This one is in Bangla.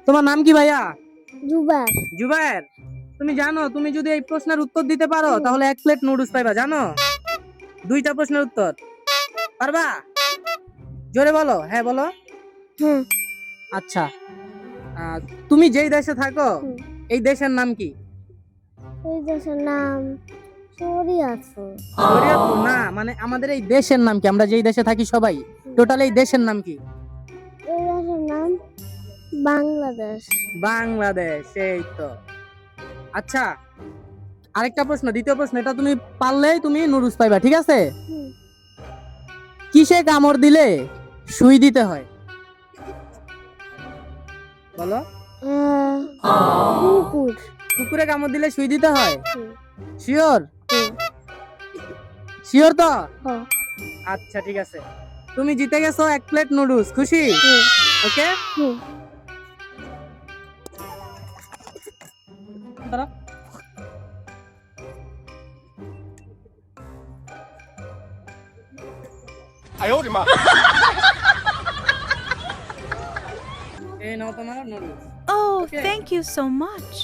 তোমার নাম কি ভাইয়া? জুবাইর। জুবায়ের, তুমি জানো তুমি যদি এই প্রশ্নের উত্তর দিতে পারো তাহলে 1 প্লেট নুডলস পাইবা, জানো? 2টা প্রশ্নের উত্তর পারবা? জোরে বলো, হ্যাঁ বলো। হ্যাঁ। আচ্ছা, তুমি যেই দেশে থাকো হুম। এই দেশের নাম কি? এই দেশের নাম শরিয়াতপুর। শরীয়তপুর না, মানে আমাদের এই দেশের নাম কি? আমরা যেই দেশে থাকি সবাই, টোটাল এই দেশের নাম কি? এই দেশের নাম বাংলাদেশ। বাংলাদেশ, এই তো। আচ্ছা, আরেকটা প্রশ্ন, দ্বিতীয় প্রশ্ন, এটা তুমি পারলেই তুমি নুডলস পাইবা, ঠিক আছে? হুম। কিসে কামড় দিলে সুই দিতে হয়? বলো। কুকুর। কুকুরে কামড় দিলে সুই দিতে হয়? হুম। শিওর? হুম। শিওর তো? হ্যাঁ। আচ্ছা ঠিক আছে, তুমি জিতে গেছো 1 প্লেট নুডলস, খুশি? হুম। ওকে। হুম। এই নাও তোমার noodles. Oh, Okay. thank you so much.